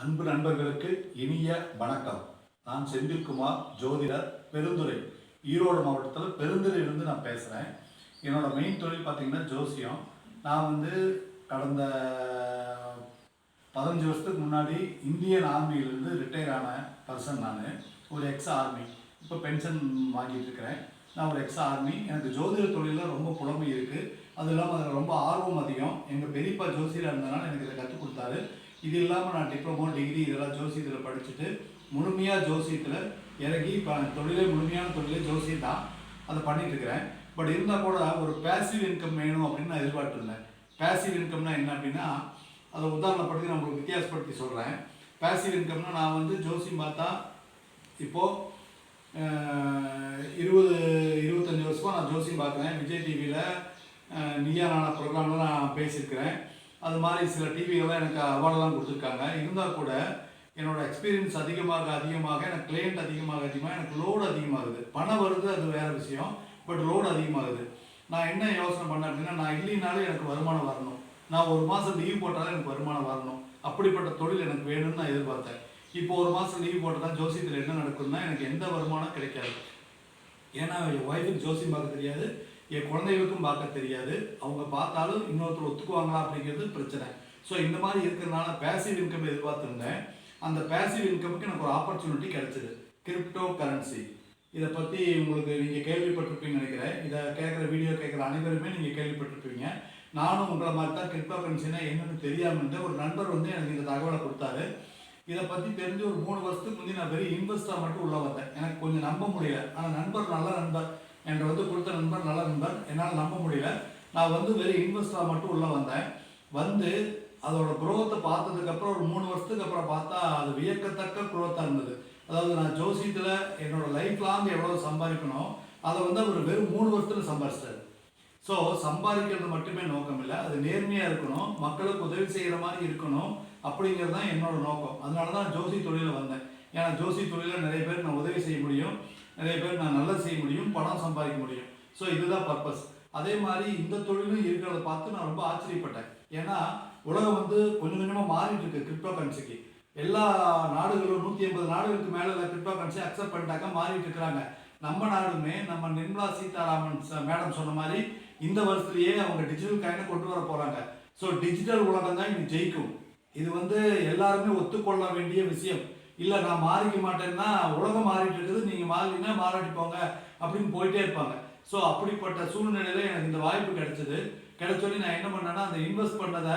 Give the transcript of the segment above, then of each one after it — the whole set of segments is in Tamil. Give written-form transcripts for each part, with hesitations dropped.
அன்பு நண்பர்களுக்கு இனிய வணக்கம். நான் செந்தில்குமார், ஜோதிடர், பெருந்துறை, ஈரோடு மாவட்டத்தில் பெருந்துறையிலிருந்து நான் பேசுகிறேன். என்னோட மெயின் தொழில் பார்த்திங்கன்னா ஜோசியம். நான் கடந்த 15 வருஷத்துக்கு முன்னாடி இந்தியன் ஆர்மியிலேருந்து ரிட்டையர் ஆன பர்சன். நான் ஒரு எக்ஸ் ஆர்மி, இப்போ பென்ஷன் வாங்கிட்டு இருக்கிறேன். நான் ஒரு எக்ஸ் ஆர்மி. எனக்கு ஜோதிட தொழிலில் ரொம்ப புலமை இருக்குது. அது இல்லாமல் அதில் ரொம்ப ஆர்வம் அதிகம். எங்கள் பெரியப்பா ஜோசியராக இருந்ததுனால எனக்கு இதை கற்றுக் கொடுத்தாரு. இது இல்லாமல் நான் டிப்ளமோ, டிகிரி இதெல்லாம் ஜோசியத்தில் படிச்சுட்டு முழுமையாக ஜோசியத்தில் இறங்கி இப்போ முழுமையான தொழிலே ஜோசியம் தான் அதை பண்ணிட்டுருக்கிறேன். பட் இருந்தால் கூட ஒரு பேசிவ் இன்கம் வேணும் அப்படின்னு நான் எதிர்பார்த்துருந்தேன். பேசிவ் இன்கம்னா என்ன அப்படின்னா, அதை உதாரணப்படுத்தி நான் உங்களுக்கு வித்தியாசப்படுத்தி சொல்கிறேன். பேசிவ் இன்கம்னா நான் ஜோசியம் பார்த்தா இப்போது 20-25 வருஷமாக நான் ஜோசியம் பார்க்குறேன். விஜய் டிவியில் நீயா நானா ப்ரோக்ராமில் நான் பேசியிருக்கிறேன். அது மாதிரி சில டிவிகள்லாம் எனக்கு அவார்டெல்லாம் கொடுத்துருக்காங்க. இருந்தால் கூட என்னோடய எக்ஸ்பீரியன்ஸ் அதிகமாக எனக்கு கிளையண்ட் அதிகமாக எனக்கு லோடு அதிகமாகுது. பணம் வருது, அது வேறு விஷயம். பட் லோடு அதிகமாகுது. நான் என்ன யோசனை பண்ணேன் அப்படின்னா, நான் இல்லைனாலும் எனக்கு வருமானம் வரணும். நான் ஒரு மாதம் லீவ் போட்டாலும் எனக்கு வருமானம் வரணும். அப்படிப்பட்ட தொழில் எனக்கு வேணும்னு நான் எதிர்பார்த்தேன். இப்போ ஒரு மாதம் லீவ் போட்டால் தான் ஜோசியத்தில் என்ன நடக்குதுன்னா எனக்கு எந்த வருமானம் கிடைக்காது. ஏன்னா என் ஒய்ஃபுக்கு ஜோசியம் பார்க்க தெரியாது, என் குழந்தைகளுக்கும் பார்க்க தெரியாது. அவங்க பார்த்தாலும் இன்னொருத்தர் ஒத்துக்குவாங்களா அப்படிங்கிறது பிரச்சனை. ஸோ இந்த மாதிரி இருக்கிறதுனால பேசிவ் இன்கம் எதிர்பார்த்துருந்தேன். அந்த பேசிவ் இன்கமுக்கு எனக்கு ஒரு ஆப்பர்ச்சுனிட்டி கிடைச்சிது, கிரிப்டோ கரன்சி. இதை பற்றி உங்களுக்கு நீங்கள் கேள்விப்பட்டிருப்பீங்கன்னு நினைக்கிறேன். இதை வீடியோ கேட்குற அனைவருமே நீங்கள் கேள்விப்பட்டிருப்பீங்க. நானும் உங்களை மாதிரி தான் கிரிப்டோ கரன்சினா என்னென்னு தெரியாமல் ஒரு நண்பர் எனக்கு இந்த தகவலை கொடுத்தாரு. இதை பற்றி தெரிஞ்சு ஒரு 3 வருஷத்துக்கு முந்தைய நான் வெறும் இன்வெஸ்டாக மட்டும் உள்ளே வந்தேன். எனக்கு கொஞ்சம் நம்ப முடியல. ஆனால் நண்பர் நல்ல நண்பர், என்கிட்ட கொடுத்த நண்பர் நல்ல நண்பர், என்னால் நம்ப முடியல. நான் வெறும் இன்வெஸ்டாக மட்டும் உள்ளே வந்தேன். அதோட குரோத்தை பார்த்ததுக்கப்புறம் ஒரு 3 வருஷத்துக்கு அப்புறம் பார்த்தா அது வியக்கத்தக்க குரோத்தாக இருந்தது. அதாவது நான் ஜோசியத்தில் என்னோட லைஃப் லாங் எவ்வளோ சம்பாதிக்கணும் அதை அவர் வெறும் 3 வருஷத்தில் சம்பாதிச்சிட்டாரு. ஸோ சம்பாதிக்கிறது மட்டுமே நோக்கம் இல்லை, அது நேர்மையாக இருக்கணும், மக்களுக்கு உதவி செய்கிற மாதிரி இருக்கணும். அப்படிங்கிறது தான் என்னோட நோக்கம். அதனால தான் ஜோசி தொழிலில் வந்தேன். ஏன்னா ஜோசி தொழிலில் நிறைய பேர் நான் உதவி செய்ய முடியும், நிறைய பேர் நான் நல்லது செய்ய முடியும், பணம் சம்பாதிக்க முடியும். ஸோ இதுதான் பர்பஸ். அதே மாதிரி இந்த தொழிலும் இருக்கிறத பார்த்து நான் ரொம்ப ஆச்சரியப்பட்டேன். ஏன்னா உலகம் கொஞ்சம் கொஞ்சமாக மாறிட்டு இருக்கு. கிரிப்டோ கரன்சிக்கு எல்லா நாடுகளும் 180 நாடுகளுக்கு மேலே கிரிப்டோ கரன்சி அக்செப்ட் பண்ணிட்டாக்க மாறிட்டு இருக்கிறாங்க. நம்ம நாடுமே நம்ம நிர்மலா சீதாராமன் மேடம் சொன்ன மாதிரி இந்த வருஷத்துலேயே அவங்க டிஜிட்டல் காயினை கொண்டு வர போகிறாங்க. ஸோ டிஜிட்டல் உலகம் தான் இது ஜெயிக்கும். இது எல்லாருமே ஒத்துக்கொள்ள வேண்டிய விஷயம். இல்லை நான் மாறிக்க மாட்டேன்னா உலகம் மாறிட்டு இருக்குது, நீங்கள் மாறினா மாறாட்டி போங்க அப்படின்னு போயிட்டே இருப்பாங்க. ஸோ அப்படிப்பட்ட சூழ்நிலையில் எனக்கு இந்த வாய்ப்பு கிடைச்சோடனே நான் என்ன பண்ணேன்னா, அந்த இன்வெஸ்ட் பண்ணதை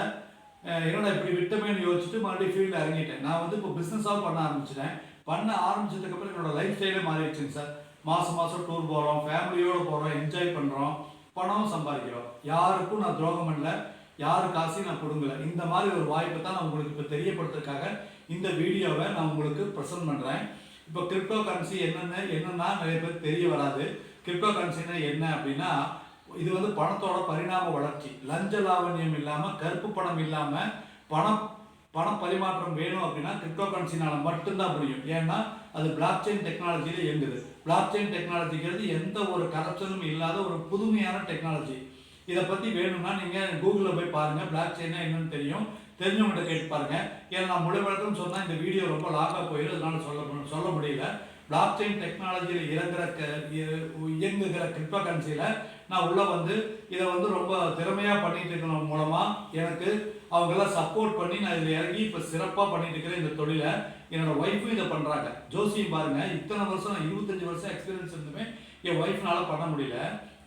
என்னோட இப்படி விட்டமேன்னு யோசிச்சுட்டு மறுபடியும் ஃபீல்டில் இறங்கிட்டேன். நான் இப்போ பிஸ்னஸாக பண்ண ஆரம்பிச்சிட்டேன். பண்ண ஆரம்பிச்சதுக்கப்புறம் என்னோட லைஃப் ஸ்டைலே மாறிடுச்சுங்க சார். மாதம் டூர் போகிறோம், ஃபேமிலியோடு போகிறோம், என்ஜாய் பண்ணுறோம், பணம் சம்பாதிக்கிறோம். யாருக்கும் நான் துரோகம் பண்ணல, யாரு காசையும் நான் கொடுங்கல. இந்த மாதிரி ஒரு வாய்ப்பை தான் நான் உங்களுக்கு இப்போ தெரியப்படுத்துறதுக்காக இந்த வீடியோவை நான் உங்களுக்கு ப்ரெசென்ட் பண்ணுறேன். இப்போ கிரிப்டோ கரன்சி என்னன்னா நிறைய பேர் தெரிய வராது. கிரிப்டோ கரன்சின்னா என்ன அப்படின்னா, இது பணத்தோட பரிணாம வளர்ச்சி. லஞ்ச லாவண்யம் இல்லாமல், கருப்பு பணம் இல்லாமல் பண பரிமாற்றம் வேணும் அப்படின்னா கிரிப்டோ கரன்சினால மட்டும்தான் முடியும். ஏன்னா அது பிளாக் செயின் டெக்னாலஜியில் இயங்குது. பிளாக் செயின் டெக்னாலஜிங்கிறது எந்த ஒரு கரப்ஷனும் இல்லாத ஒரு புதுமையான டெக்னாலஜி. இதை பற்றி வேணும்னா நீங்கள் கூகுளில் போய் பாருங்கள். பிளாக் செயின்னா என்னன்னு தெரிஞ்சவங்கள்ட்ட கேட்டு பாருங்கள். ஏன்னா நான் மொழிபெயர்க்கும் சொன்னால் இந்த வீடியோ ரொம்ப லாங்காக போயிடும், அதனால சொல்ல முடியல. பிளாக் செயின் டெக்னாலஜியில் இயங்குகிற கிரிப்டோ கரன்சியில் நான் உள்ளே இதை ரொம்ப திறமையாக பண்ணிட்டு இருக்கிற மூலமாக எனக்கு அவங்கெல்லாம் சப்போர்ட் பண்ணி நான் இதில் இறங்கி இப்போ சிறப்பாக பண்ணிட்டு இருக்கிறேன் இந்த தொழிலை. என்னோட ஒய்ஃபும் இதை பண்ணுறாங்க. ஜோசியம் பாருங்கள், இத்தனை வருஷம் நான் 25 வருஷம் எக்ஸ்பீரியன்ஸ் இருந்துமே என் ஒய்ஃப்னால பண்ண முடியல.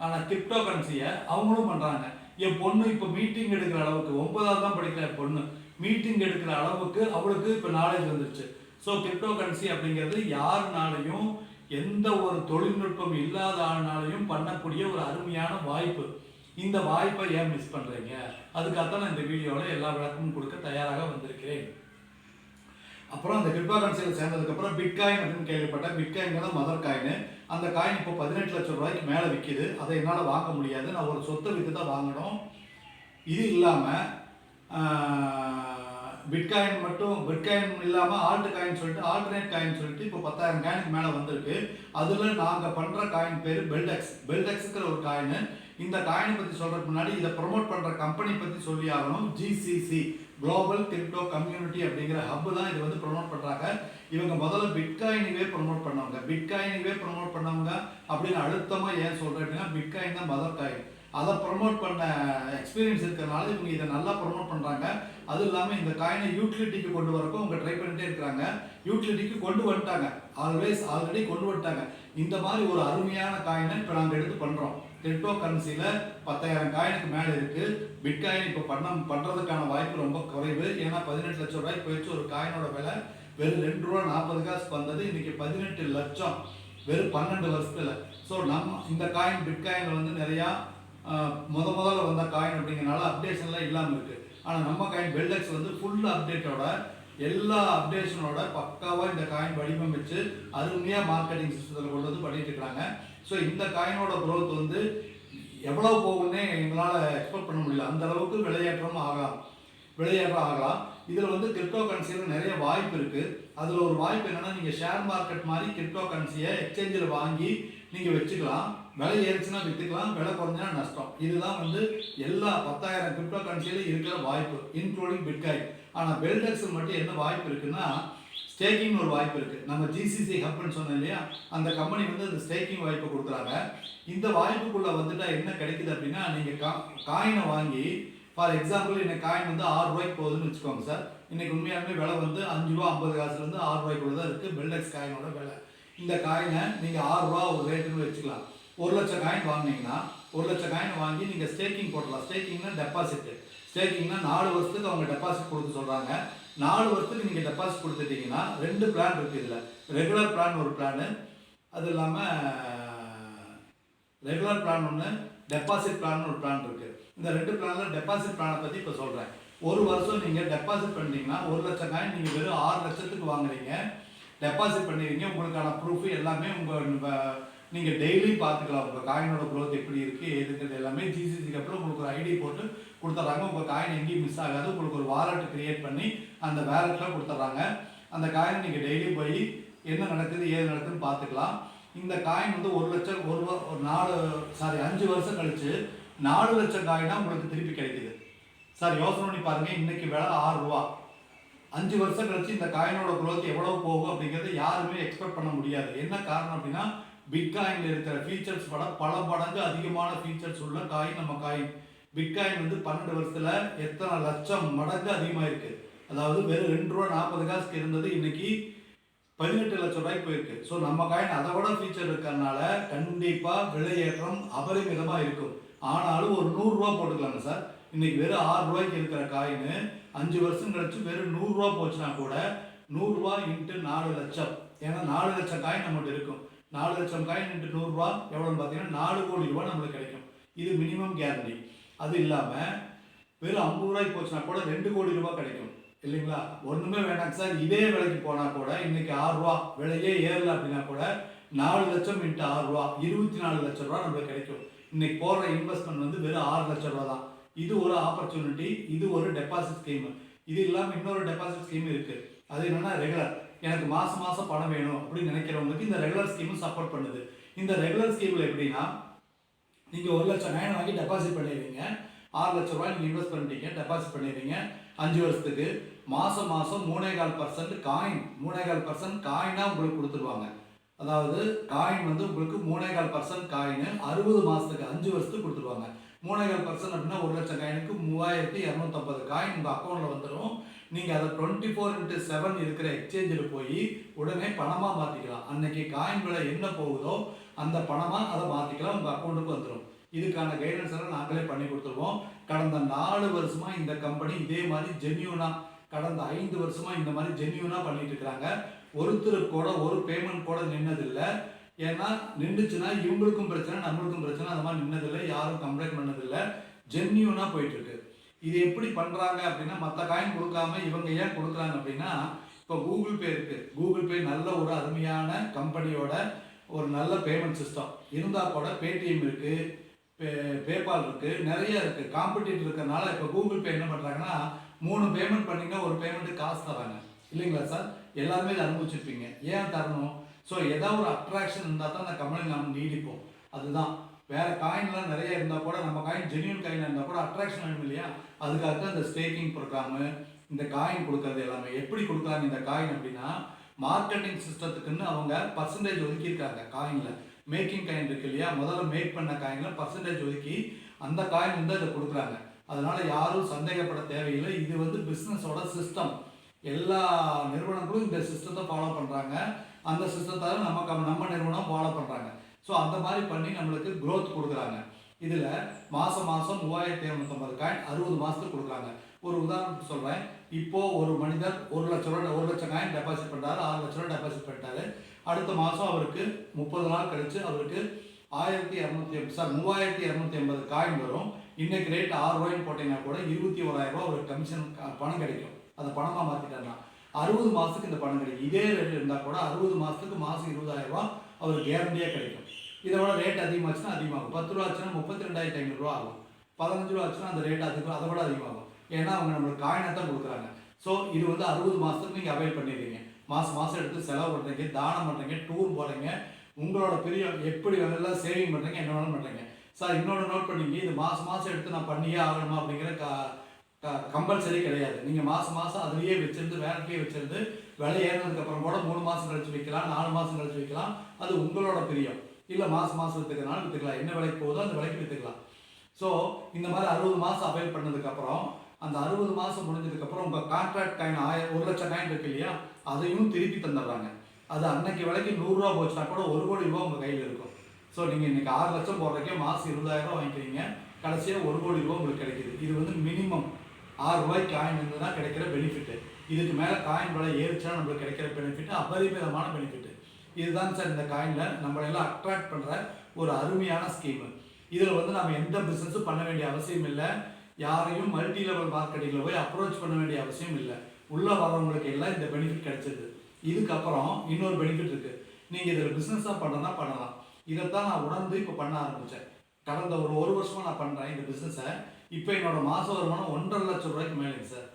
ஆனால் கிரிப்டோ கரன்சியை அவங்களும் பண்ணுறாங்க. என் பொண்ணு இப்போ மீட்டிங் எடுக்கிற அளவுக்கு, 9ஆவது தான் படிக்கிற என் பொண்ணு, மீட்டிங் எடுக்கிற அளவுக்கு அவளுக்கு இப்போ நாலேஜ் வந்துருச்சு. ஸோ கிரிப்டோ கரன்சி அப்படிங்கிறது யாருனாலையும், எந்த ஒரு தொழில்நுட்பம் இல்லாத ஆளுனாலையும் பண்ணக்கூடிய ஒரு அருமையான வாய்ப்பு. இந்த வாய்ப்பை ஏன் மிஸ் பண்ணுறீங்க? அதுக்காகத்தான் நான் இந்த வீடியோவில் எல்லா விளக்கமும் கொடுக்க தயாராக வந்திருக்கிறேன். அப்புறம் அந்த கிரிப்டோ கரன்சியில் சேர்ந்ததுக்கப்புறம் பிட்காயின் அப்படின்னு கேள்விப்பட்டேன். பிட்காயின்ங்கிறது மதர் காயின். அந்த காயின் இப்போ 18 லட்சம் ரூபாய்க்கு மேலே விற்கிது. அதை என்னால் வாங்க முடியாது. நான் ஒரு சொத்தை விற்று தான் வாங்கணும். இது இல்லாமல் பிட்காயின் இல்லாமல் ஆல்டர்னேட் காயின் சொல்லிட்டு இப்போ 10,000 காயினுக்கு மேலே வந்திருக்கு. அதில் நாங்கள் பண்ணுற காயின் பேர் பெல்டெக்ஸுங்கிற ஒரு காயின். இந்த காயினை பற்றி சொல்கிறதுக்கு முன்னாடி இதை ப்ரொமோட் பண்ணுற கம்பெனி பற்றி சொல்லி ஆகணும். GCC குளோபல் கிரிப்டோ கம்யூனிட்டி அப்படிங்கிற ஹப் தான் இது வந்து ப்ரொமோட் பண்ணுறாங்க. இவங்க முதல்ல பிட்காயினவே ப்ரொமோட் பண்ணவங்க அப்படின்னு அழுத்தமாக ஏன் சொல்கிறேன் அப்படின்னா, பிட்காயின் தான் மதர் காயின். அதை ப்ரொமோட் பண்ண எக்ஸ்பீரியன்ஸ் இருக்கிறனால இவங்க இதை நல்லா ப்ரொமோட் பண்ணுறாங்க. அதுவும் இல்லாமல் இந்த காயினை யூட்டிலிட்டிக்கு கொண்டு வரக்கும் அவங்க ட்ரை பண்ணிட்டே இருக்கிறாங்க. யூட்டிலிட்டிக்கு கொண்டு வந்துட்டாங்க, ஆல்ரெடி கொண்டு வந்துட்டாங்க. இந்த மாதிரி ஒரு அருமையான காயினை இப்போ நாங்கள் எடுத்து பண்ணுறோம். கிரிப்டோ கரன்சியில் 10,000 காயினுக்கு மேலே இருக்குது. பிட்காயின் இப்போ பண்ணுறதுக்கான வாய்ப்பு ரொம்ப குறைவு. ஏன்னா 18 லட்சம் ரூபாய்க்கு போயிடுச்சு. ஒரு காயினோட விலை வெறும் ₹2.40 வந்தது. இன்றைக்கி 18 லட்சம் வெறும் 12 வருஷத்தில். ஸோ நம்ம இந்த காயின் பிட்காயின் வந்து நிறையா முதல்ல வந்த காயின் அப்படிங்கிறனால அப்டேஷன்லாம் இல்லாமல் இருக்குது. ஆனால் நம்ம காயின் பெல்டெக்ஸ் வந்து ஃபுல் அப்டேட்டோட எல்லா அப்டேஷனோட பக்காவாக இந்த காயின் வடிவமைச்சு அருமையாக மார்க்கெட்டிங் சிஸ்டத்தில் கொண்டு வந்து பண்ணிட்டு இருக்கிறாங்க. ஸோ இந்த காயினோட க்ரோத் வந்து எவ்வளோ போகுன்னே எங்களால் எக்ஸ்பெக்ட் பண்ண முடியல. அந்த அளவுக்கு விளையாட்டம் ஆகலாம். இதில் வந்து கிரிப்டோ கரன்சியில் நிறைய வாய்ப்பு இருக்குது. அதில் ஒரு வாய்ப்பு என்னென்னா, நீங்கள் ஷேர் மார்க்கெட் மாதிரி கிரிப்டோ கரன்சியை எக்ஸ்சேஞ்சில் வாங்கி நீங்கள் வச்சுக்கலாம். விலை ஏறிச்சுன்னா விற்றுக்கலாம், விலை குறைஞ்சினா நஷ்டம். இதுதான் வந்து எல்லா 10,000 கிரிப்டோ கரன்சியிலும் இருக்கிற வாய்ப்பு, இன்க்ளூடிங் பிட்காயின். ஆனால் பெல்டெக்ஸில் மட்டும் என்ன வாய்ப்பு இருக்குன்னா, ஸ்டேக்கிங் ஒரு வாய்ப்பு இருக்குது. நம்ம ஜிசிசி ஹப்னு சொன்னோம் இல்லையா, அந்த கம்பெனி வந்து அந்த ஸ்டேக்கிங் வாய்ப்பு கொடுக்குறாங்க. இந்த வாய்ப்புக்குள்ளே வந்துட்டா என்ன கிடைக்குது அப்படின்னா, நீங்கள் காயினை வாங்கி, ஃபார் எக்ஸாம்பிள் இன்னைக்கு காயின் வந்து ₹6 போகுதுன்னு வச்சுக்கோங்க சார். இன்னைக்கு உண்மையாலுமே விலை வந்து ₹5.50 ₹6 தான் இருக்குது பெல்டெக்ஸ் காயினோட விலை. இந்த காயினை நீங்கள் ₹6 ஒரு ரேட்டுன்னு வச்சுக்கலாம். 1,00,000 காயின் வாங்கினீங்கன்னா 1,00,000 காயினை வாங்கி நீங்கள் ஸ்டேக்கிங் போடலாம். ஸ்டேக்கிங்னா டெபாசிட்டு. ஸ்டேக்கிங்னா 4 வருஷத்துக்கு அவங்க டெபாசிட் கொடுக்க சொல்கிறாங்க. 4 வருஷத்துக்கு நீங்கள் டெபாசிட் கொடுத்துட்டீங்கன்னா 2 பிளான் இருக்குது. இதில் ரெகுலர் பிளான் ஒரு பிளானு, அது இல்லாமல் ரெகுலர் பிளான் ஒன்று, டெபாசிட் பிளான் ஒரு பிளான் இருக்குது. இந்த 2 பிளானில் டெபாசிட் பிளானை பற்றி இப்போ சொல்கிறேன். ஒரு வருஷம் நீங்கள் டெபாசிட் பண்ணிட்டீங்கன்னா 1,00,000 காயின் நீங்கள் வெறும் 6 லட்சத்துக்கு வாங்குறீங்க, டெபாசிட் பண்ணிடுறீங்க. உங்களுக்கான ப்ரூஃப் எல்லாமே நீங்கள் டெய்லி பார்த்துக்கலாம். உங்கள் காயினோட க்ரோத் எப்படி இருக்குது எதுங்கிறது எல்லாமே ஜிசிசிக்கு அப்புறம் உங்களுக்கு ஒரு ஐடி போட்டு கொடுத்துட்றாங்க. உங்கள் காயின் எங்கேயும் மிஸ் ஆகாது. உங்களுக்கு ஒரு வாலெட் க்ரியேட் பண்ணி அந்த வேலெட்டில் கொடுத்துட்றாங்க. அந்த காயினை நீங்கள் டெய்லி போய் என்ன நடக்குது ஏது நடக்குதுன்னு பார்த்துக்கலாம். இந்த காயின் வந்து 1 லட்சம் 5 வருஷம் கழிச்சு 4 லட்சம் காயினாக உங்களுக்கு திருப்பி கிடைக்குது சார். யோசனை பண்ணி பாருங்கள், இன்னைக்கு விலை ₹6. 5 வருஷம் கழிச்சு இந்த காயினோட க்ரோத் எவ்வளோ போகும் அப்படிங்கிறத யாருமே எக்ஸ்பெக்ட் பண்ண முடியாது. என்ன காரணம் அப்படின்னா, பிட்காயினில் இருக்கிற ஃபீச்சர்ஸ் பல மடங்கு அதிகமான ஃபீச்சர்ஸ் உள்ள காயின் நம்ம காயின். பிட்காயின் வந்து 12 வருஷத்தில் எத்தனை லட்சம் மடங்கு அதிகமாக இருக்குது. அதாவது வெறும் ₹2.40 இருந்தது, இன்னைக்கு 18 லட்சம் ரூபாய்க்கு போயிருக்கு. ஸோ நம்ம காயின் அதை விட ஃபீச்சர் இருக்கிறதுனால கண்டிப்பாக விலையேற்றம் அபரிமிதமாக இருக்கும். ஆனாலும் ஒரு ₹100 போட்டுக்கலாங்க சார். இன்னைக்கு வெறும் ₹6 இருக்கிற காயின் 5 வருஷம் கழிச்சு வெறும் ₹100 போச்சுன்னா கூட ₹100 × 4 லட்சம். ஏன்னா 4 லட்சம் காயின் நம்மகிட்ட இருக்கும். 4 லட்சம் காயின் × ₹100 எவ்வளோன்னு பார்த்தீங்கன்னா ₹4 கோடி நம்மளுக்கு கிடைக்கும். இது மினிமம் கேரண்டி. அது இல்லாமல் வெறும் ₹50 போச்சுன்னா கூட ₹2 கோடி கிடைக்கும் இல்லைங்களா. ஒன்றுமே வேண்டாங்க சார். இதே விலைக்கு போனால் கூட இன்னைக்கு ₹6 விலையே ஏறல அப்படின்னா கூட 4 லட்சம் × ₹6 24 லட்சம் ரூபா நம்மளுக்கு கிடைக்கும். இன்னைக்கு போடுற இன்வெஸ்ட்மெண்ட் வந்து வெறும் ₹6 லட்சம் தான். இது ஒரு ஆப்பர்ச்சுனிட்டி, இது ஒரு டெபாசிட் ஸ்கீம். இது இல்லாமல் இன்னொரு டெபாசிட் ஸ்கீம் இருக்குது. அது என்னென்னா ரெகுலர். எனக்கு மாதம் பணம் வேணும் அப்படின்னு நினைக்கிறவங்களுக்கு இந்த ரெகுலர் ஸ்கீமும் சப்போர்ட் பண்ணுது. இந்த ரெகுலர் ஸ்கீமில் எப்படின்னா, நீங்கள் 1 லட்சம் காயின் வாங்கி டெபாசிட் பண்ணிடுவீங்க. ₹6 லட்சம் நீங்கள் இன்வெஸ்ட் பண்ணிட்டீங்க, டெபாசிட் பண்ணிடுவீங்க 5 வருஷத்துக்கு. மாதம் 3.25% காயின் 3.25% காயினாக உங்களுக்கு கொடுத்துருவாங்க. அதாவது காயின் வந்து உங்களுக்கு 3.25% காயின் 60 மாதத்துக்கு 5 வருஷத்துக்கு கொடுத்துருவாங்க. 3.25% அப்படின்னா 1 லட்சம் காயினுக்கு 3250 காயின் உங்கள் அக்கௌண்ட்டில் வந்துடும். நீங்கள் அதை 24/7 இருக்கிற எக்ஸ்சேஞ்சில் போய் உடனே பணமாக மாற்றிக்கலாம். அன்னைக்கு காயின் விலை என்ன போகுதோ அந்த பணமாக அதை மாற்றிக்கலாம், உங்கள் அக்கௌண்ட்டுக்கு வந்துடும். இதுக்கான கைடன்ஸ் எல்லாம் நாங்களே பண்ணி கொடுத்துருவோம். கடந்த 4 வருஷமாக இந்த கம்பெனி இதே மாதிரி ஜென்யூனாக, கடந்த 5 வருஷமாக இந்த மாதிரி ஜென்யூனாக பண்ணிட்டு இருக்கிறாங்க. ஒருத்தருக்கு கூட ஒரு பேமெண்ட் கூட நின்னதில்லை. ஏன்னா நின்றுச்சுன்னா இவங்களுக்கும் பிரச்சனை நம்மளுக்கும் பிரச்சனை, அந்த மாதிரி நின்னதில்லை, யாரும் கம்ப்ளைண்ட் பண்ணதில்லை, ஜென்யூனாக போயிட்டுருக்கு. இது எப்படி பண்ணுறாங்க அப்படின்னா, மற்ற காயின் கொடுக்காம இவங்க ஏன் கொடுக்குறாங்க அப்படின்னா, இப்போ கூகுள் பே இருக்குது. கூகுள் பே நல்ல ஒரு அருமையான கம்பெனியோட ஒரு நல்ல பேமெண்ட் சிஸ்டம் இருந்தால் கூட பேடிஎம் இருக்குது, பேபால் இருக்குது, நிறைய இருக்குது. காம்படிட்டர் இருக்கிறனால இப்போ கூகுள் பே என்ன பண்ணுறாங்கன்னா, 3 பேமெண்ட் பண்ணிங்கன்னா ஒரு பேமெண்ட்டு காசு தராங்க இல்லைங்களா சார். எல்லாருமே இதை அனுபவிச்சிருப்பீங்க. ஏன் தரணும்? ஸோ ஏதாவது ஒரு அட்ராக்ஷன் இருந்தால் தான் அந்த கம்பெனி நம்ம நீடிப்போம். அதுதான் வேறு காயின்லாம் நிறைய இருந்தால் கூட நம்ம காயின் ஜென்யூன் காயின் இருந்தால் கூட அட்ராக்ஷன் வேணும் இல்லையா? அதுக்காக தான் இந்த ஸ்டேக்கிங் ப்ரோக்ராமு, இந்த காயின் கொடுக்கறது எல்லாமே. எப்படி கொடுக்குறாங்க இந்த காயின் அப்படின்னா, மார்க்கெட்டிங் சிஸ்டத்துக்குன்னு அவங்க பர்சன்டேஜ் ஒதுக்கியிருக்காங்க காயினில். மேக்கிங் காயின் இருக்கு இல்லையா, முதல்ல மேக் பண்ண காயினில் பர்சன்டேஜ் ஒதுக்கி அந்த காயின் வந்து அதை கொடுக்குறாங்க. அதனால் யாரும் சந்தேகப்பட தேவையில்லை. இது வந்து பிஸ்னஸோட சிஸ்டம். எல்லா நிறுவனங்களும் இந்த சிஸ்டத்தை ஃபாலோ பண்ணுறாங்க. அந்த சிஸ்டத்தால் நம்ம நிறுவனம் ஃபாலோ பண்ணுறாங்க. ஸோ அந்த மாதிரி பண்ணி நம்மளுக்கு க்ரோத் கொடுக்குறாங்க. இதில் மாதம் 3250 காயின் 60 மாதத்துக்கு கொடுக்குறாங்க. ஒரு உதாரணத்துக்கு சொல்கிறேன். இப்போது ஒரு மனிதர் 1,00,000 காயின் டெபாசிட் பண்ணுறாரு, 6 லட்ச ரூபா டெபாசிட் பண்ணிட்டாரு. அடுத்த மாதம் அவருக்கு 30 நாள் கழித்து அவருக்கு 3250 காயின் வரும். இன்றைக்கு ரேட் 6 ரூபாய்ன்னு போட்டிங்கன்னா கூட 21,000 ரூபா ஒரு கமிஷன் பணம் கிடைக்கும். அதை பணமாக மாற்றிட்டாருன்னா 60 மாதத்துக்கு இந்த பணம் கிடைக்கும். இதே ரேட் இருந்தால் கூட 60 மாதத்துக்கு மாதம் 20,000 ரூபா அவருக்கு கேரண்டியாக கிடைக்கும். இதோட ரேட் அதிகமாச்சுன்னா அதிகமாகும். 10 ரூபா ஆச்சுன்னா 32,500 ரூபா ஆகும். 15 ரூபா ஆச்சுன்னா அந்த ரேட் அதை விட அதிகமாகும். ஏன்னா அவங்க நம்மளுக்கு காயினை தான் கொடுக்குறாங்க. ஸோ இது வந்து 60 மாதத்துக்கு நீங்கள் அவைல் பண்ணிடுறீங்க. மாதம் எடுத்து செலவு பண்ணுறீங்க, தானம் பண்ணுறீங்க, டூர் போகிறீங்க, உங்களோட பெரிய எப்படி எல்லாம் சேவிங் பண்ணுறீங்க, என்ன வேணாலும் பண்ணுறீங்க. சார் இன்னொன்று நோட் பண்ணிங்க, இது மாதம் எடுத்து நான் பண்ணியே ஆகணுமா அப்படிங்கிற கம்பல்சரி கிடையாது. நீங்கள் மாதம் அதுலேயே வச்சிருந்து வேலைக்கே வச்சிருந்து விலை ஏறினதுக்கப்புறம் கூட 3 மாதம் கழிச்சு வைக்கலாம், 4 மாதம் கழிச்சு வைக்கலாம். அது உங்களோட பிரியம். இல்லை மாதம் விற்றுக்கிறனால விற்றுக்கலாம், என்ன விலைக்கு போகுதோ அந்த விலைக்கு விற்றுக்கலாம். ஸோ இந்த மாதிரி 60 மாதம் அவைல் பண்ணதுக்கப்புறம் அந்த 60 மாதம் முடிஞ்சதுக்கப்புறம் உங்கள் கான்ட்ராக்ட் காயின் 1,00,000 காயின் இருக்கு இல்லையா, அதையும் திருப்பி தந்துடுறாங்க. அது அன்னைக்கு விலைக்கு 100 ரூபா போச்சுன்னா கூட 1 கோடி ரூபா உங்கள் கையில் இருக்கும். ஸோ நீங்கள் இன்றைக்கி 6 லட்சம் போடுறதுக்கே மாதம் 20,000 ரூபா வாங்கிக்கிறீங்க, கடைசியாக 1 கோடி ரூபா உங்களுக்கு கிடைக்கிது. இது வந்து மினிமம் 6 ரூபாய்க்கு காயின் இருந்ததுன்னா கிடைக்கிற பெனிஃபிட்டு. இதுக்கு மேலே காயின் விலை ஏறிச்சா நம்மளுக்கு கிடைக்கிற பெனிஃபிட்டு அபரிமிதமான பெனிஃபிட்டு. இதுதான் சார் இந்த காயினில் நம்மளெல்லாம் அட்ராக்ட் பண்ணுற ஒரு அருமையான ஸ்கீமு. இதில் வந்து நம்ம எந்த பிஸ்னஸும் பண்ண வேண்டிய அவசியம் இல்லை. யாரையும் மல்டி லெவல் மார்க்கெட்டிங்கில் போய் அப்ரோச் பண்ண வேண்டிய அவசியம் இல்லை. உள்ளே வரவங்களுக்கு எல்லாம் இந்த பெனிஃபிட் கிடைச்சிது. இதுக்கப்புறம் இன்னொரு பெனிஃபிட் இருக்குது. நீங்கள் இதில் பிஸ்னஸாக பண்ணலாம். இதைத்தான் நான் உணர்ந்து இப்போ பண்ண ஆரம்பித்தேன். கடந்த ஒரு வருஷமாக நான் பண்ணுறேன் இந்த பிஸ்னஸை. இப்போ என்னோடய மாத வருமானம் 1,50,000 லட்சம் ரூபாய்க்கு மேலேங்க சார்.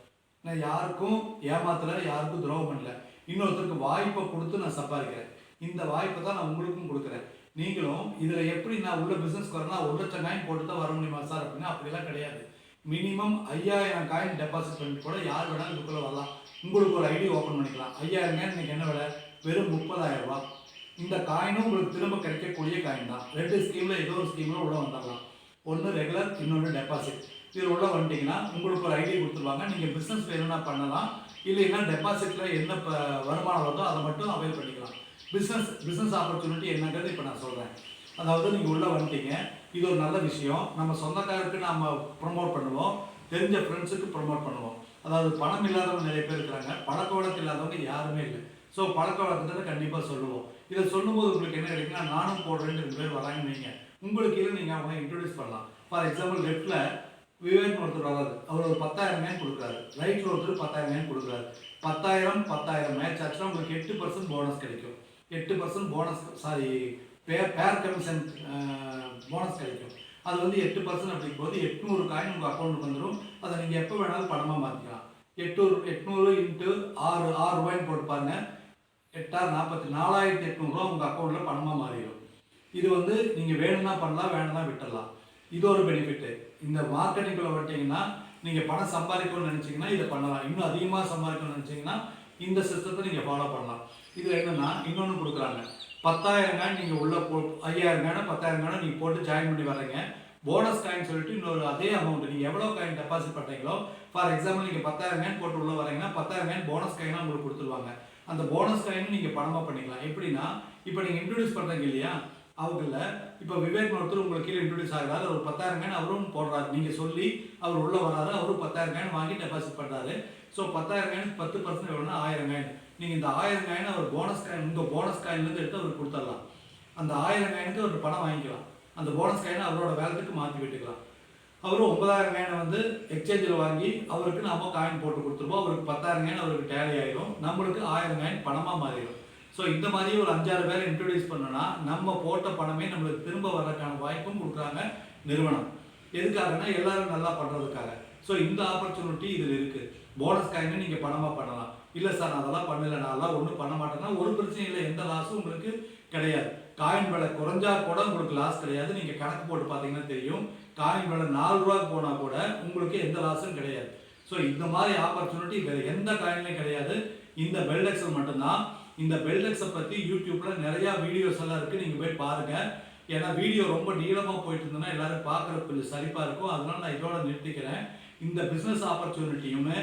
நான் யாருக்கும் ஏமாத்தலை, யாருக்கும் துரோகம் பண்ணல. இன்னொருத்தருக்கு வாய்ப்பை கொடுத்து நான் சம்பாதிக்கிறேன். இந்த வாய்ப்பை தான் நான் உங்களுக்கும் கொடுக்குறேன். நீங்களும் இதில் எப்படி நான் உள்ள பிஸ்னஸ்க்கு வரனா 1,00,000 காயின் போட்டு தான் வர முடியுமா சார் அப்படின்னா அப்படிலாம் கிடையாது. மினிமம் 5,000 காயின் டெபாசிட் பண்ணிட்டு கூட யார் வேணாலும் இதுக்குள்ளே வரலாம். உங்களுக்கு ஒரு ஐடி ஓப்பன் பண்ணிக்கலாம். 5,000 காயின் இன்றைக்கி என்ன விலை? வெறும் 30,000 ரூபா. இந்த காயினும் உங்களுக்கு திரும்ப கிடைக்கக்கூடிய காயின் தான். 2 ஸ்கீமில் ஏதோ ஒரு ஸ்கீமில் உள்ள வந்துடலாம். ஒன்று ரெகுலர், இன்னொன்று டெபாசிட். இதில் உள்ள வந்துட்டிங்கன்னா உங்களுக்கு ஒரு ஐடி கொடுத்துருவாங்க. நீங்கள் பிஸ்னஸ் வேணும்னா பண்ணலாம், இல்லைன்னா டெபாசிட்டில் என்ன வருமானம் வருதோ அதை மட்டும் அவைல் பண்ணிக்கலாம். பிஸ்னஸ் ஆப்பர்ச்சுனிட்டி என்னங்கிறது இப்போ நான் சொல்கிறேன். அதாவது நீங்கள் உள்ளே வந்துட்டீங்க, இது ஒரு நல்ல விஷயம். நம்ம சொந்தக்காரருக்கு நம்ம ப்ரொமோட் பண்ணுவோம், தெரிஞ்ச ஃப்ரெண்ட்ஸுக்கு ப்ரொமோட் பண்ணுவோம். அதாவது பணம் இல்லாதவங்க நிறைய பேர் இருக்கிறாங்க, பழக்க வழக்கம் இல்லாதவங்க யாருமே இல்லை. ஸோ பழக்க வழக்கத்தை கண்டிப்பாக சொல்லுவோம். இதை சொல்லும்போது உங்களுக்கு என்ன கிடைக்குன்னா, நானும் போடுறேன்னு 2 பேர் வராங்கன்னு வைங்க, உங்களுக்கு இல்லை நீங்கள் அவங்களை இன்ட்ரடியூஸ் பண்ணலாம். ஃபார் எக்ஸாம்பிள் லெஃப்ட்டில் விவேக் ஒருத்தர் வராது, அவர் ஒரு 10,000 மேன் கொடுக்குறாரு. ரைட்டில் ஒருத்தர் 10,000 மேன் கொடுக்குறாரு. 10,000 மேட்ச் ஆச்சுன்னா உங்களுக்கு 8% போனஸ் கிடைக்கும். 8% போனஸ், பேர் கமிஷன் போனஸ் கிடைக்கும். அது வந்து 8% அப்படிங்கும் போது 800 காயின் உங்கள் அக்கௌண்ட்டுக்கு வந்துடும். அதை நீங்கள் எப்போ வேணாலும் பணமாக மாற்றிக்கலாம். 800 இன்ட்டு 6 ரூபாய்ன்னு போட்டு பாருங்க, 8 44,800 ரூபா உங்கள் அக்கௌண்ட்டில் பணமாக மாறிடும். இது வந்து நீங்கள் வேணும்னா பண்ணலாம், வேணும்னா விட்டுடலாம். இது ஒரு பெனிஃபிட்டு. இந்த மார்க்கெட்டிங்குள்ளே வந்துட்டிங்கன்னா நீங்கள் பணம் சம்பாதிக்கணும்னு நினச்சிங்கன்னா இதை பண்ணலாம். இன்னும் அதிகமாக சம்பாதிக்கணும்னு நினச்சிங்கன்னா இந்த சிஸ்டத்தை நீங்கள் ஃபாலோ பண்ணலாம். இதில் என்னென்னா இன்னொன்று கொடுக்குறாங்க. 10,000 காயின் நீங்கள் உள்ளே 5,000 காயினோ 10,000 காயினோ நீங்கள் போட்டு ஜாயின் பண்ணி வரீங்க. போனஸ் காயின் சொல்லிட்டு இன்னொரு அதே அமௌண்ட் நீங்கள் எவ்வளோ காயின் டெபாசிட் பண்ணுறீங்களோ, ஃபார் எக்ஸாம்பிள் நீங்கள் 10,000 காயின் போட்டு உள்ளே வரீங்கன்னா 10,000 காயின் போனஸ் காயினாக உங்களுக்கு கொடுத்துருவாங்க. அந்த போனஸ் காயினும் நீங்கள் பணமாக பண்ணிக்கலாம். எப்படின்னா, இப்போ நீங்கள் இன்ட்ரடியூஸ் பண்ணுறீங்க இல்லையா, அவங்கள இப்போ விவேக் ஒருத்தர் உங்களுக்கு கீழே இன்ட்ரடியூஸ் ஆகிறாரு, ஒரு 10,000 காயின் அவரும் போடுறாரு. நீங்கள் சொல்லி அவர் உள்ளே வராரு, அவரும் 10,000 காயின் வாங்கி டெபாசிட் பண்ணுறாரு. So 10,000 coin 10% எவ்வளோன்னா 1,000 coin. நீங்கள் இந்த 1,000 காயின் அவர் போனஸ் காயின் உங்கள் போனஸ் காயின்லேருந்து எடுத்து அவருக்கு கொடுத்துடலாம். அந்த 1,000 காயினுக்கு அவர் பணம் வாங்கிக்கலாம். அந்த போனஸ் காயினை அவரோட வேலத்துக்கு மாற்றி விட்டுக்கலாம். அவரும் 9,000 காயினை வந்து எக்ஸ்சேஞ்சில் வாங்கி அவருக்கு நம்ம காயின் போட்டு கொடுத்துருவோம். அவருக்கு 10,000 காயின் அவருக்கு டேலி ஆகிடும், நம்மளுக்கு 1,000 காயின் பணமாக மாறிடும். ஸோ இந்த மாதிரி ஒரு 5-6 பேரை இன்ட்ரடியூஸ் பண்ணோன்னா நம்ம போட்ட பணமே நம்மளுக்கு திரும்ப வர்றதுக்கான வாய்ப்பும் கொடுக்குறாங்க நிறுவனம். எதுக்காகனா எல்லாரும் நல்லா பண்ணுறதுக்காக. ஸோ இந்த ஆப்பர்ச்சுனிட்டி இதில் இருக்குது. போனஸ் காயினை நீங்கள் பணமாக பண்ணலாம். இல்லை சார் நான் அதெல்லாம் பண்ணலை, நான் அதெல்லாம் ஒன்றும் பண்ண மாட்டேன்னா ஒரு பிரச்சனையும் இல்லை, எந்த லாஸும் உங்களுக்கு கிடையாது. காயின் விலை குறைஞ்சா கூட உங்களுக்கு லாஸ் கிடையாது. நீங்கள் கணக்கு போட்டு பார்த்தீங்கன்னா தெரியும், காயின் விலை 4 ரூபாய்க்கு போனால் கூட உங்களுக்கு எந்த லாஸும் கிடையாது. ஸோ இந்த மாதிரி ஆப்பர்ச்சுனிட்டி வேறு எந்த காயின்லையும் கிடையாது, இந்த பெல்டெக்ஸில் மட்டும்தான். இந்த பெல்டெக்ஸை பற்றி யூடியூப்பில் நிறையா வீடியோஸ் எல்லாம் இருக்குது, நீங்கள் போய் பாருங்கள். ஏன்னா வீடியோ ரொம்ப நீளமாக போயிட்டு இருந்ததுன்னா எல்லாரும் பார்க்குறதுக்கு கொஞ்சம் சலிப்பாக இருக்கும், அதனால நான் இதோட நிறுத்திக்கிறேன். இந்த பிஸ்னஸ் ஆப்பர்ச்சுனிட்டியுமே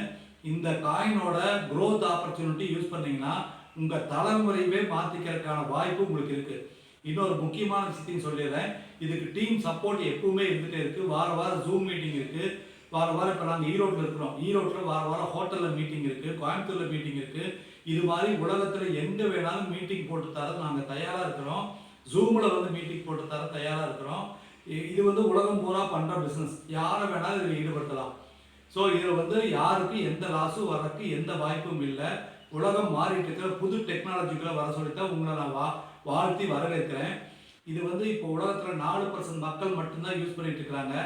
இந்த காயினோட க்ரோத் ஆப்பர்ச்சுனிட்டி யூஸ் பண்ணிங்கன்னா உங்கள் தலைமுறையவே மாற்றிக்கிறதுக்கான வாய்ப்பு உங்களுக்கு இருக்குது. இன்னொரு முக்கியமான விஷயத்தையும் சொல்லிடுறேன், இதுக்கு டீம் சப்போர்ட் எப்பவுமே இருந்துகிட்டே இருக்குது. வார வாரம் ஜூம் மீட்டிங் இருக்குது, வார வாரம் இப்போ நாங்கள் ஈரோட்டில் இருக்கிறோம், ஈரோட்டில் வார வாரம் ஹோட்டலில் மீட்டிங் இருக்குது, கோயம்புத்தூரில் மீட்டிங் இருக்குது. இது மாதிரி உலகத்தில் எங்கே வேணாலும் மீட்டிங் போட்டு தர நாங்கள் தயாராக இருக்கிறோம். ஜூமில் வந்து மீட்டிங் போட்டு தர தயாராக இருக்கிறோம். இது வந்து உலகம் பூரா பண்ணுற பிஸ்னஸ், யாரை வேணாலும் இதில் ஈடுபடுத்தலாம். ஸோ இதில் வந்து யாருக்கும் எந்த லாஸும் வரக்கு எந்த வாய்ப்பும் இல்லை. உலகம் மாறிட்டு இருக்கிற புது டெக்னாலஜிக்குள்ளே வர சொல்லித்தான் உங்களை நான் வாழ்த்தி வரவேற்கிறேன். இது வந்து இப்போ உலகத்தில் 4% மக்கள் மட்டும்தான் யூஸ் பண்ணிட்டு இருக்கிறாங்க.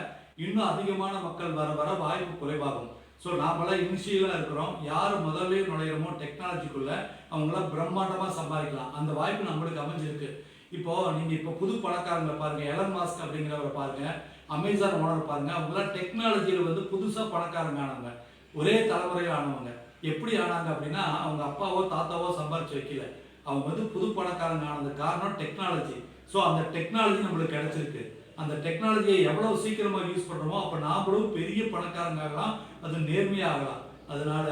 இன்னும் அதிகமான மக்கள் வர வர வாய்ப்பு குறைவாகும். ஸோ நாமெல்லாம் இனிஷியலாக இருக்கிறோம், யார் முதல்ல நுழையிறமோ டெக்னாலஜிக்குள்ளே அவங்களாம் பிரம்மாண்டமாக சம்பாதிக்கலாம். அந்த வாய்ப்பு நம்மளுக்கு அமைஞ்சிருக்கு. இப்போது நீங்கள் இப்போ புது பணக்காரங்களை பாருங்கள், எலன் மாஸ்க் அப்படிங்கிறவரை பாருங்கள், அமேசான் ஓனர் பாருங்கள், அவங்களாம் டெக்னாலஜியில் வந்து புதுசாக பணக்காரங்க ஆனவங்க, ஒரே தலைமுறையில் ஆனவங்க. எப்படி ஆனாங்க அப்படின்னா அவங்க அப்பாவோ தாத்தாவோ சம்பாரிச்சு வைக்கல, அவங்க வந்து புது பணக்காரங்க ஆனதுக்கு காரணம் டெக்னாலஜி. ஸோ அந்த டெக்னாலஜி நம்மளுக்கு கிடைச்சிருக்கு. அந்த டெக்னாலஜியை எவ்வளோ சீக்கிரமாக யூஸ் பண்ணுறோமோ அப்போ நாமளும் பெரிய பணக்காரங்க ஆகலாம், அது நேர்மையாக ஆகலாம். அதனால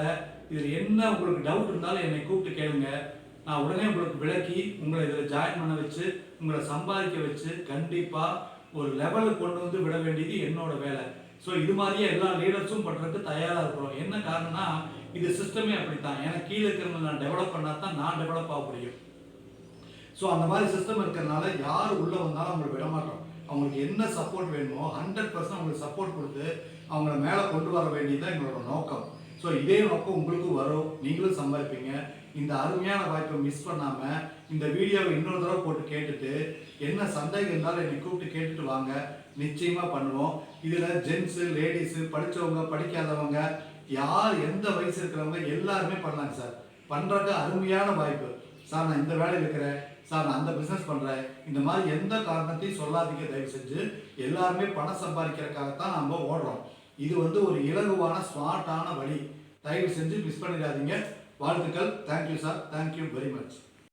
இதில் என்ன உங்களுக்கு டவுட் இருந்தாலும் என்னை கூப்பிட்டு கேளுங்க, நான் உடனே உங்களுக்கு விளக்கி உங்களை இதில் ஜாயின் பண்ண வச்சு உங்களை சம்பாதிக்க வச்சு கண்டிப்பாக ஒரு லெவலுக்கு கொண்டு வந்து விட வேண்டியது என்னோட வேலை. ஸோ இது மாதிரியே எல்லா லீடர்ஸும் பண்ணுறதுக்கு தயாராக இருக்கிறோம். என்ன காரணம்னா இது சிஸ்டமே அப்படித்தான், எனக்கு கீழே இருக்கிறவங்க நான் டெவலப் பண்ணால் தான் நான் டெவலப் ஆக முடியும். ஸோ அந்த மாதிரி சிஸ்டம் இருக்கிறதுனால யார் உள்ளே வந்தாலும் அவங்களுக்கு விடமாட்டோம். அவங்களுக்கு என்ன சப்போர்ட் வேணுமோ 100% அவங்களுக்கு சப்போர்ட் கொடுத்து அவங்கள மேலே கொண்டு வர வேண்டியதுதான் எங்களோட நோக்கம். ஸோ இதே நோக்கம் உங்களுக்கும் வரும், நீங்களும் சம்பாதிப்பீங்க. இந்த அருமையான வாய்ப்பை மிஸ் பண்ணாமல் இந்த வீடியோவை இன்னொரு தடவை போட்டு கேட்டுட்டு என்ன சந்தேகம் இருந்தாலும் என்னை கூப்பிட்டு கேட்டுட்டு வாங்க, நிச்சயமாக பண்ணுவோம். இதில் ஜென்ஸு லேடிஸு படித்தவங்க படிக்காதவங்க யார் எந்த வயசு இருக்கிறவங்க எல்லாருமே பண்ணலாங்க சார். பண்ணுறது அருமையான வாய்ப்பு. சார் நான் இந்த வேலையில் இருக்கிறேன், சார் நான் அந்த பிஸ்னஸ் பண்ணுறேன், இந்த மாதிரி எந்த காரணத்தையும் சொல்லாதீங்க தயவு செஞ்சு. எல்லாருமே பணம் சம்பாதிக்கிறதுக்காகத்தான் நம்ம ஓடுறோம். இது வந்து ஒரு இலகுவான ஸ்மார்ட்டான வழி, தயவு செஞ்சு மிஸ் பண்ணிடாதீங்க. வாழ்த்துக்கள். Thank you sir, thank you very much.